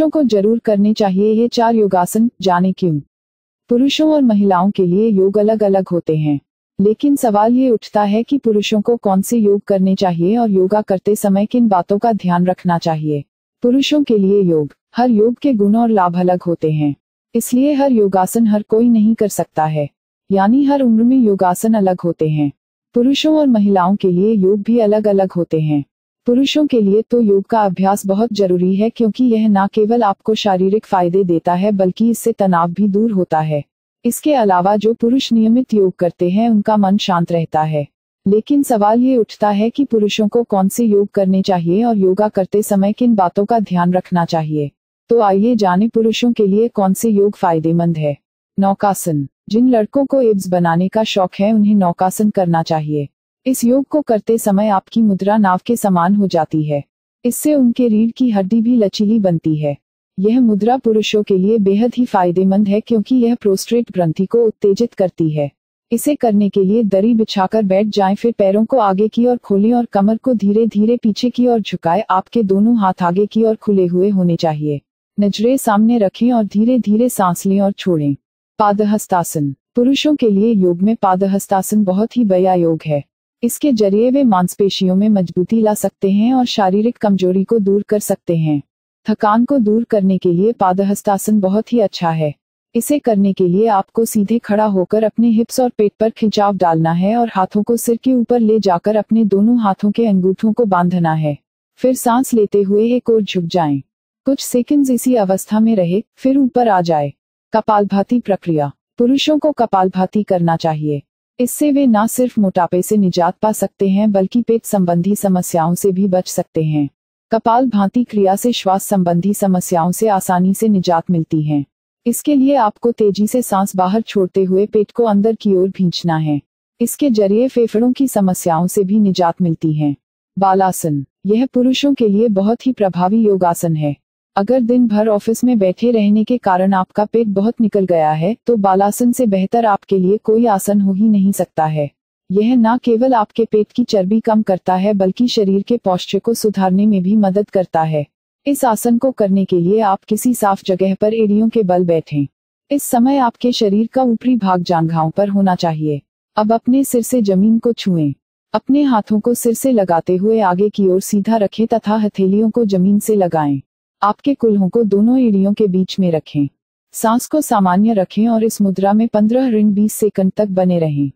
पुरुषों को जरूर करने चाहिए ये 4 योगासन, जाने क्यों। पुरुषों और महिलाओं के लिए योग अलग अलग होते हैं, लेकिन सवाल ये उठता है कि पुरुषों को कौन से योग करने चाहिए और योगा करते समय किन बातों का ध्यान रखना चाहिए। पुरुषों के लिए योग, हर योग के गुण और लाभ अलग होते हैं, इसलिए हर योगासन हर कोई नहीं कर सकता है, यानी हर उम्र में योगासन अलग होते हैं। पुरुषों और महिलाओं के लिए योग भी अलग अलग होते हैं। पुरुषों के लिए तो योग का अभ्यास बहुत जरूरी है, क्योंकि यह न केवल आपको शारीरिक फायदे देता है बल्कि इससे तनाव भी दूर होता है। इसके अलावा जो पुरुष नियमित योग करते हैं उनका मन शांत रहता है। लेकिन सवाल ये उठता है कि पुरुषों को कौन से योग करने चाहिए और योगा करते समय किन बातों का ध्यान रखना चाहिए। तो आइए जाने पुरुषों के लिए कौन से योग फायदेमंद है। नौकासन, जिन लड़कों को एब्स बनाने का शौक है उन्हें नौकासन करना चाहिए। इस योग को करते समय आपकी मुद्रा नाव के समान हो जाती है। इससे उनके रीढ़ की हड्डी भी लचीली बनती है। यह मुद्रा पुरुषों के लिए बेहद ही फायदेमंद है, क्योंकि यह प्रोस्टेट ग्रंथि को उत्तेजित करती है। इसे करने के लिए दरी बिछाकर बैठ जाएं, फिर पैरों को आगे की ओर खोलें और कमर को धीरे धीरे पीछे की ओर झुकाएं। आपके दोनों हाथ आगे की ओर खुले हुए होने चाहिए। नजरें सामने रखें और धीरे धीरे सांस लें और छोड़ें। पादहस्तासन, पुरुषों के लिए योग में पादहस्तासन बहुत ही बढ़िया योग है। इसके जरिए वे मांसपेशियों में मजबूती ला सकते हैं और शारीरिक कमजोरी को दूर कर सकते हैं। थकान को दूर करने के लिए पादहस्तासन बहुत ही अच्छा है। इसे करने के लिए आपको सीधे खड़ा होकर अपने हिप्स और पेट पर खिंचाव डालना है और हाथों को सिर के ऊपर ले जाकर अपने दोनों हाथों के अंगूठों को बांधना है। फिर सांस लेते हुए एक ओर झुक जाएं। कुछ सेकंड्स इसी अवस्था में रहे, फिर ऊपर आ जाए। कपालभाति प्रक्रिया, पुरुषों को कपालभाति करना चाहिए। इससे वे न सिर्फ मोटापे से निजात पा सकते हैं बल्कि पेट संबंधी समस्याओं से भी बच सकते हैं। कपालभाति क्रिया से श्वास संबंधी समस्याओं से आसानी से निजात मिलती है। इसके लिए आपको तेजी से सांस बाहर छोड़ते हुए पेट को अंदर की ओर खींचना है। इसके जरिए फेफड़ों की समस्याओं से भी निजात मिलती है। बालासन, यह पुरुषों के लिए बहुत ही प्रभावी योगासन है। अगर दिन भर ऑफिस में बैठे रहने के कारण आपका पेट बहुत निकल गया है तो बालासन से बेहतर आपके लिए कोई आसन हो ही नहीं सकता है। यह न केवल आपके पेट की चर्बी कम करता है बल्कि शरीर के पोस्चर को सुधारने में भी मदद करता है। इस आसन को करने के लिए आप किसी साफ जगह पर एड़ियों के बल बैठें। इस समय आपके शरीर का ऊपरी भाग जांघों पर होना चाहिए। अब अपने सिर से जमीन को छुएं। अपने हाथों को सिर से लगाते हुए आगे की ओर सीधा रखें तथा हथेलियों को जमीन से लगाएं। आपके कुल्हों को दोनों एड़ियों के बीच में रखें। सांस को सामान्य रखें और इस मुद्रा में 15 से 20 सेकंड तक बने रहें।